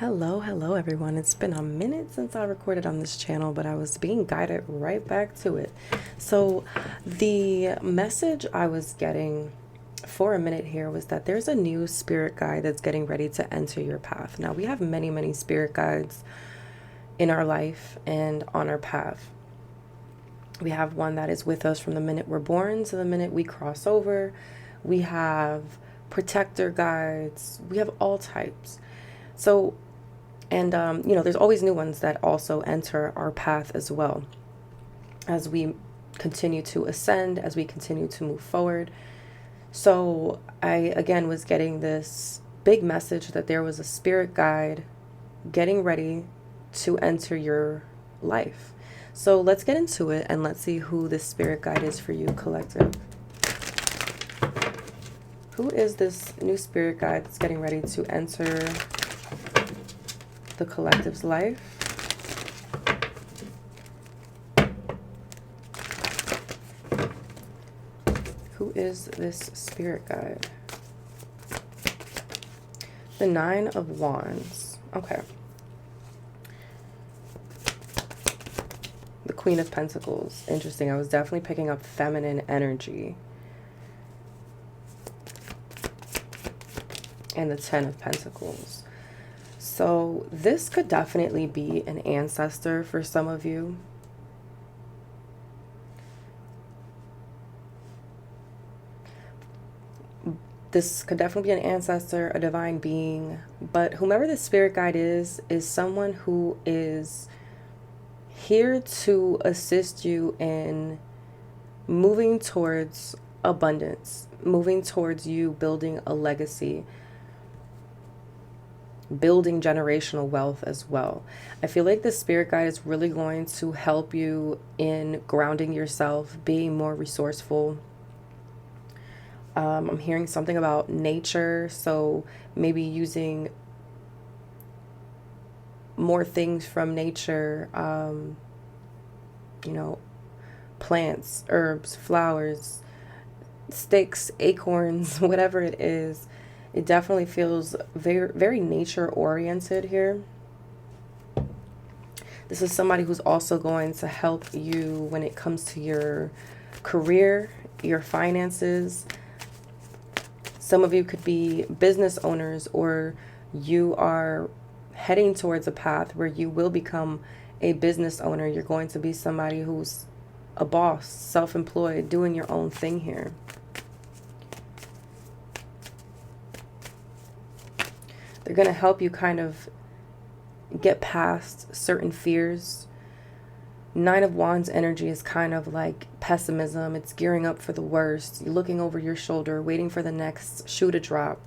Hello everyone. It's been a minute since I recorded on this channel, but I was being guided right back to it. So the message I was getting for a minute here was that there's a new spirit guide that's getting ready to enter your path. Now, we have many spirit guides in our life and on our path. We have one that is with us from the minute we're born to the minute we cross over. We have protector guides. We have all types. So, and there's always new ones that also enter our path as well as we continue to ascend, as we continue to move forward. So I, again, was getting this big message that there was a spirit guide getting ready to enter your life. So let's get into it and let's see who this spirit guide is for you, collective. Who is this new spirit guide that's getting ready to enter the collective's life? Who is this spirit guide? The Nine of Wands. Okay. The Queen of Pentacles. Interesting. I was definitely picking up feminine energy. And the Ten of Pentacles. So this could definitely be an ancestor for some of you. This could definitely be an ancestor, a divine being, but whomever the spirit guide is someone who is here to assist you in moving towards abundance, moving towards you building a legacy, building generational wealth as well. I feel like the spirit guide is really going to help you in grounding yourself, being more resourceful. I'm hearing something about nature, so maybe using more things from nature, plants, herbs, flowers, sticks, acorns, whatever it is. It definitely feels very nature oriented here. This is somebody who's also going to help you when it comes to your career, your finances. Some of you could be business owners, or you are heading towards a path where you will become a business owner. You're going to be somebody who's a boss, self-employed, doing your own thing here. They're going to help you kind of get past certain fears. Nine of Wands energy is kind of like pessimism. It's gearing up for the worst. You're looking over your shoulder, waiting for the next shoe to drop.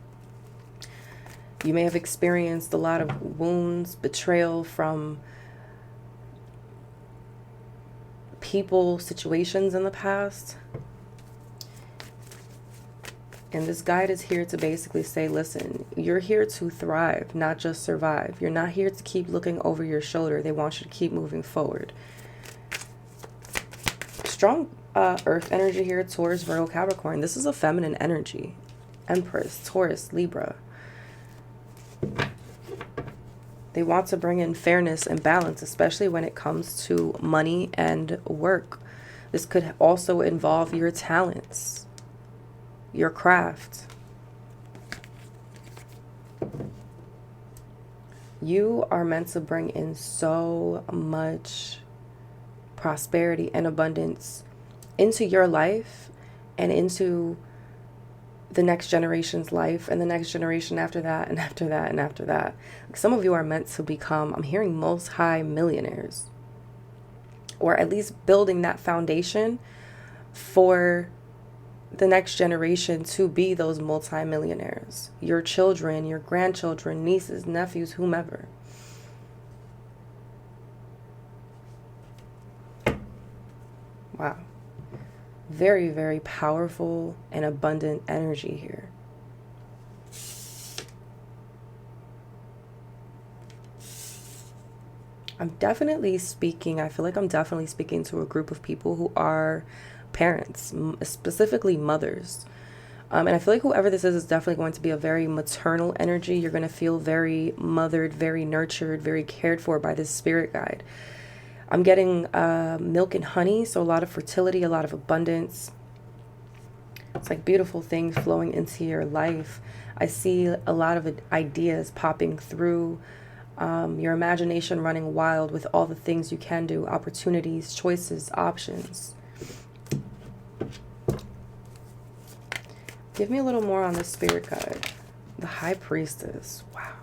You may have experienced a lot of wounds, betrayal from people, situations in the past. And this guide is here to basically say, listen, you're here to thrive, not just survive. You're not here to keep looking over your shoulder. They want you to keep moving forward. Strong earth energy here, Taurus, Virgo, Capricorn. This is a feminine energy. Empress, Taurus, Libra. They want to bring in fairness and balance, especially when it comes to money and work. This could also involve your talents, your craft. You are meant to bring in so much prosperity and abundance into your life and into the next generation's life and the next generation after that and after that and after that. Some of you are meant to become, I'm hearing, multi-millionaires, or at least building that foundation for the next generation to be those multi-millionaires. Your children, your grandchildren, nieces, nephews, whomever. Wow. Very powerful and abundant energy here. I'm definitely speaking, I feel like I'm definitely speaking to a group of people who are parents, specifically mothers. And I feel like whoever this is definitely going to be a very maternal energy. You're going to feel very mothered, very nurtured, very cared for by this spirit guide. I'm getting milk and honey, so a lot of fertility, a lot of abundance. It's like beautiful things flowing into your life. I see a lot of ideas popping through, your imagination running wild with all the things you can do, opportunities, choices, options. Give me a little more on the spirit guide. The High Priestess. Wow.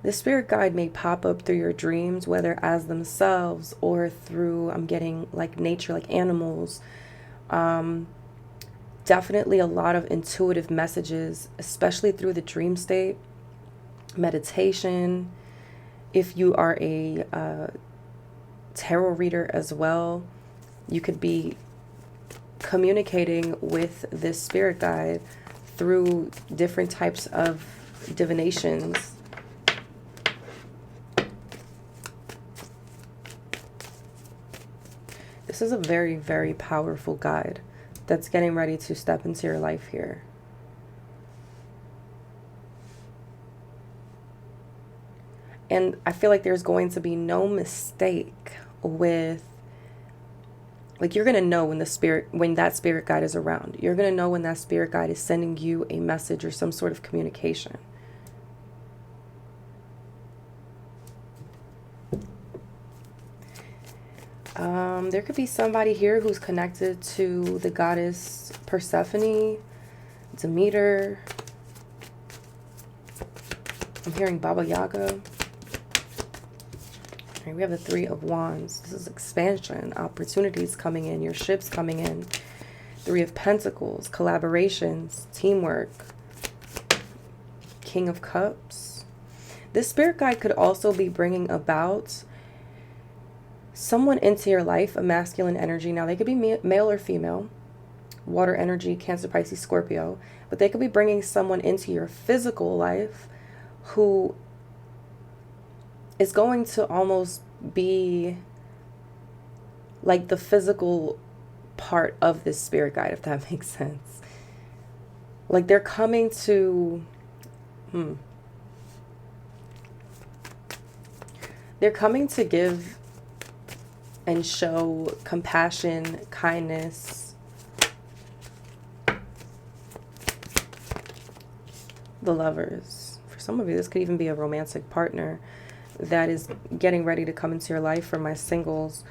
The spirit guide may pop up through your dreams, whether as themselves or through, I'm getting like nature, like animals. Definitely a lot of intuitive messages, especially through the dream state. Meditation. If you are a tarot reader as well, you could be communicating with this spirit guide through different types of divinations. This is a very, very powerful guide that's getting ready to step into your life here. And I feel like there's going to be no mistake with, like, you're going to know when that spirit guide is around. You're going to know when that spirit guide is sending you a message or some sort of communication. There could be somebody here who's connected to the goddess Persephone, Demeter. I'm hearing Baba Yaga. Okay, we have the Three of Wands. This is expansion, opportunities coming in, your ships coming in. Three of Pentacles, collaborations, teamwork. King of Cups. This spirit guide could also be bringing about someone into your life, a masculine energy. Now, they could be male or female, water energy, Cancer, Pisces, Scorpio, but they could be bringing someone into your physical life who is going to almost be like the physical part of this spirit guide, if that makes sense. Like they're coming to, they're coming to give and show compassion, kindness. The Lovers. For some of you, this could even be a romantic partner that is getting ready to come into your life. For my singles,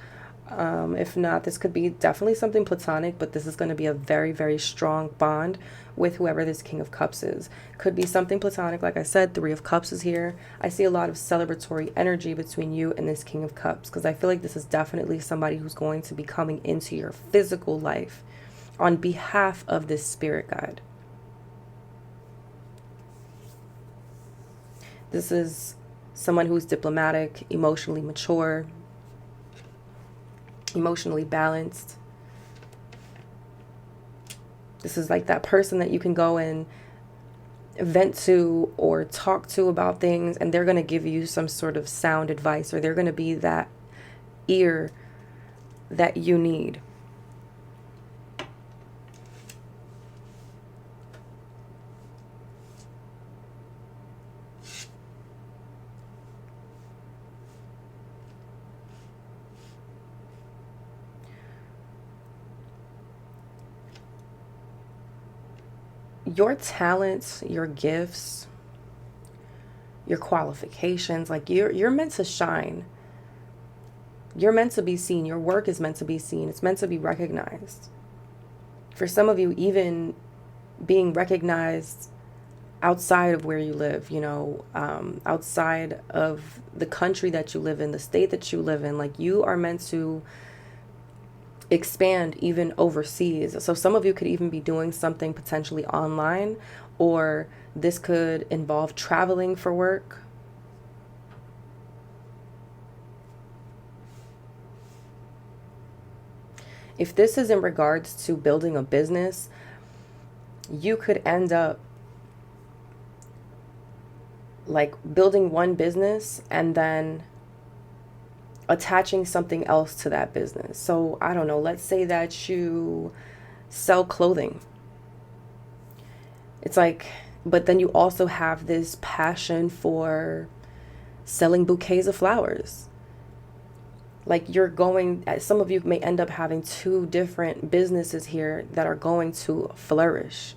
if not, this could be definitely something platonic, but this is going to be a very, very strong bond with whoever this King of Cups is. Could be something platonic. Like I said, Three of Cups is here. I see a lot of celebratory energy between you and this King of Cups, because I feel like this is definitely somebody who's going to be coming into your physical life on behalf of this spirit guide. This is someone who's diplomatic, emotionally mature, emotionally balanced. This is like that person that you can go and vent to or talk to about things, and they're going to give you some sort of sound advice, or they're going to be that ear that you need. Your talents, your gifts, your qualifications, like you're meant to shine. You're meant to be seen. Your work is meant to be seen. It's meant to be recognized. For some of you, even being recognized outside of where you live, you know, outside of the country that you live in, the state that you live in, like you are meant to expand even overseas. So some of you could even be doing something potentially online, or this could involve traveling for work. If this is in regards to building a business, you could end up like building one business and then attaching something else to that business. So I don't know, let's say that you sell clothing. It's like, but then you also have this passion for selling bouquets of flowers. Like you're going, some of you may end up having two different businesses here that are going to flourish.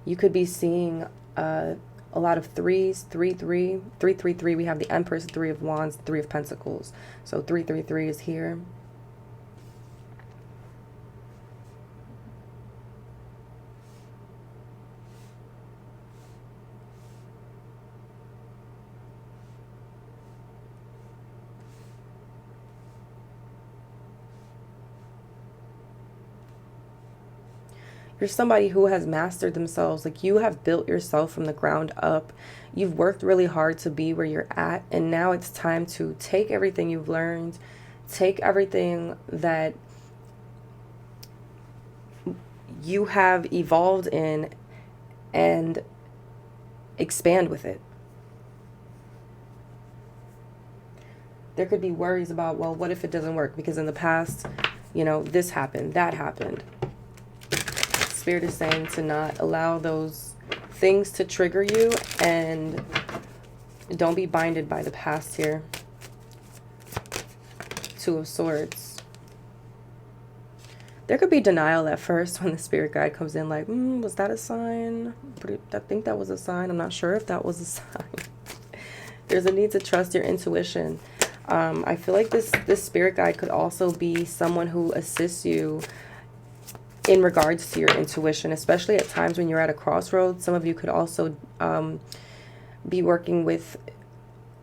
You could be seeing a lot of threes, 3-3, 3-3-3. We have the Empress, Three of Wands, Three of Pentacles. So 3-3-3 is here. You're somebody who has mastered themselves. Like you have built yourself from the ground up. You've worked really hard to be where you're at. And now it's time to take everything you've learned, take everything that you have evolved in and expand with it. There could be worries about, well, what if it doesn't work? Because in the past, you know, this happened, that happened. Spirit is saying to not allow those things to trigger you, and don't be binded by the past here. Two of Swords. There could be denial at first when the spirit guide comes in like, was that a sign? I think that was a sign. I'm not sure if that was a sign. There's a need to trust your intuition. I feel like this spirit guide could also be someone who assists you in regards to your intuition, especially at times when you're at a crossroads. Some of you could also be working with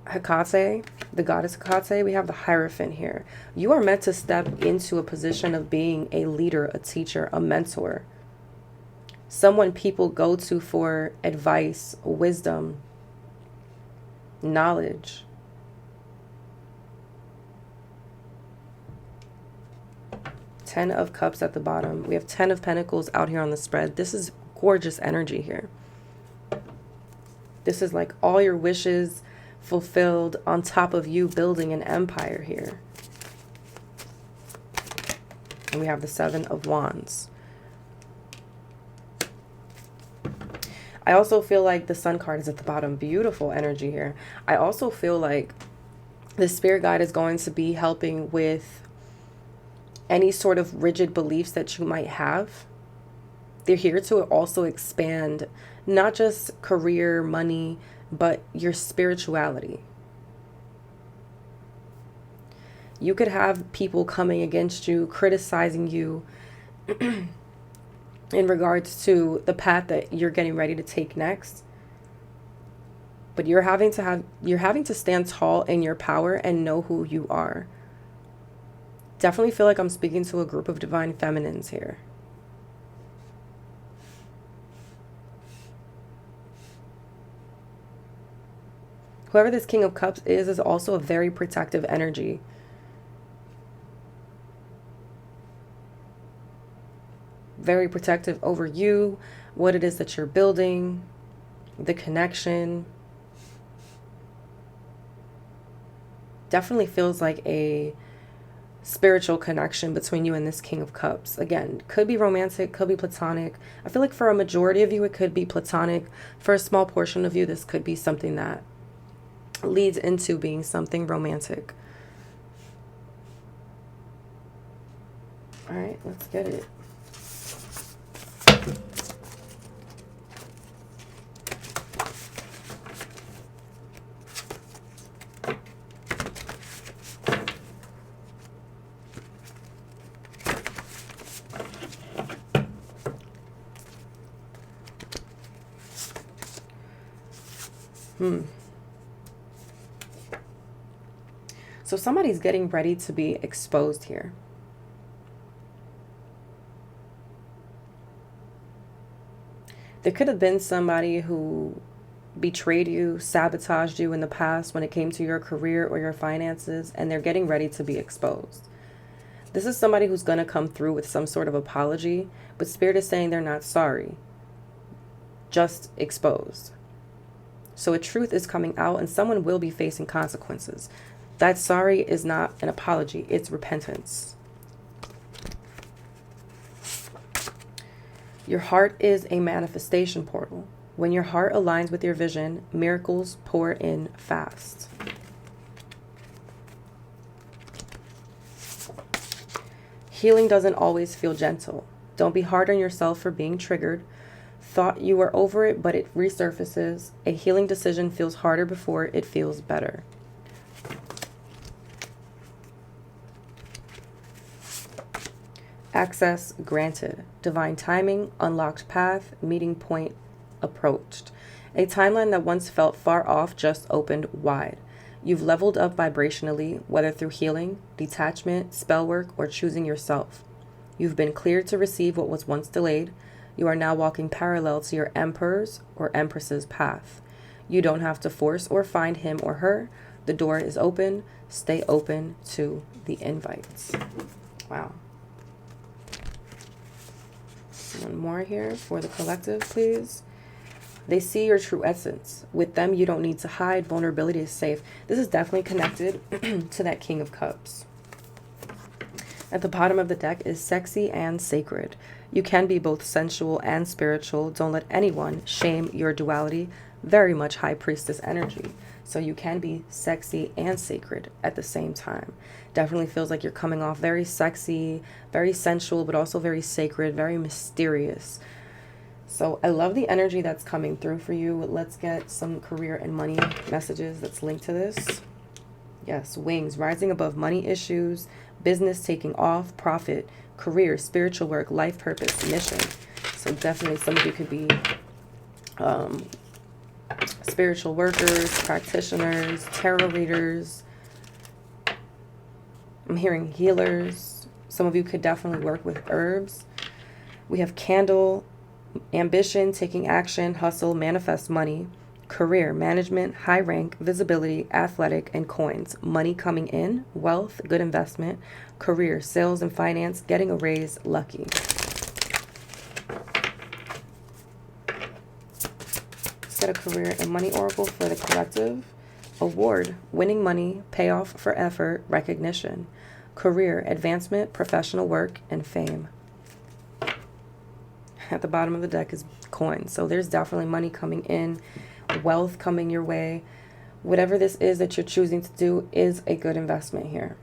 Hecate, the goddess Hecate. We have the Hierophant here. You are meant to step into a position of being a leader, a teacher, a mentor. Someone people go to for advice, wisdom, knowledge. Ten of Cups at the bottom. We have Ten of Pentacles out here on the spread. This is gorgeous energy here. This is like all your wishes fulfilled on top of you building an empire here. And we have the Seven of Wands. I also feel like the Sun card is at the bottom. Beautiful energy here. I also feel like the spirit guide is going to be helping with any sort of rigid beliefs that you might have. They're here to also expand not just career, money, but your spirituality. You could have people coming against you, criticizing you in regards to the path that you're getting ready to take next. But you're having to stand tall in your power and know who you are. Definitely feel like I'm speaking to a group of divine feminines here. Whoever this King of Cups is also a very protective energy. Very protective over you, what it is that you're building, the connection. Definitely feels like a spiritual connection between you and this King of Cups. Again, could be romantic, could be platonic. I feel like for a majority of you, it could be platonic. For a small portion of you, this could be something that leads into being something romantic. All right, let's get it. So somebody's getting ready to be exposed here. There could have been somebody who betrayed you, sabotaged you in the past when it came to your career or your finances, and they're getting ready to be exposed. This is somebody who's going to come through with some sort of apology, but Spirit is saying they're not sorry, just exposed. So a truth is coming out and someone will be facing consequences. That sorry is not an apology, it's repentance. Your heart is a manifestation portal. When your heart aligns with your vision, miracles pour in fast. Healing doesn't always feel gentle. Don't be hard on yourself for being triggered. Thought you were over it, but it resurfaces. A healing decision feels harder before it feels better. Access granted. Divine timing, unlocked path, meeting point approached. A timeline that once felt far off just opened wide. You've leveled up vibrationally, whether through healing, detachment, spell work, or choosing yourself. You've been cleared to receive what was once delayed. You are now walking parallel to your emperor's or empress's path. You don't have to force or find him or her. The door is open. Stay open to the invites. Wow. One more here for the collective, please. They see your true essence. With them, you don't need to hide. Vulnerability is safe. This is definitely connected to that King of Cups. At the bottom of the deck is sexy and sacred. You can be both sensual and spiritual. Don't let anyone shame your duality. Very much High Priestess energy. So you can be sexy and sacred at the same time. Definitely feels like you're coming off very sexy, very sensual, but also very sacred, very mysterious. So I love the energy that's coming through for you. Let's get some career and money messages that's linked to this. Yes, wings, rising above money issues, business taking off, profit, career, spiritual work, life purpose, mission. So definitely some of you could be spiritual workers, practitioners, tarot readers. I'm hearing healers. Some of you could definitely work with herbs. We have candle, ambition, taking action, hustle, manifest money, career, management, high rank, visibility, athletic, and coins. Money coming in, wealth, good investment, career, sales and finance, getting a raise, lucky. Let's get a career and money oracle for the collective. Award, winning money, payoff for effort, recognition. Career, advancement, professional work, and fame. At the bottom of the deck is coins. So there's definitely money coming in, wealth coming your way. Whatever this is that you're choosing to do is a good investment here.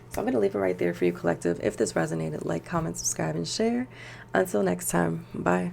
So I'm going to leave it right there for you, collective. If this resonated, like, comment, subscribe, and share. Until next time, bye.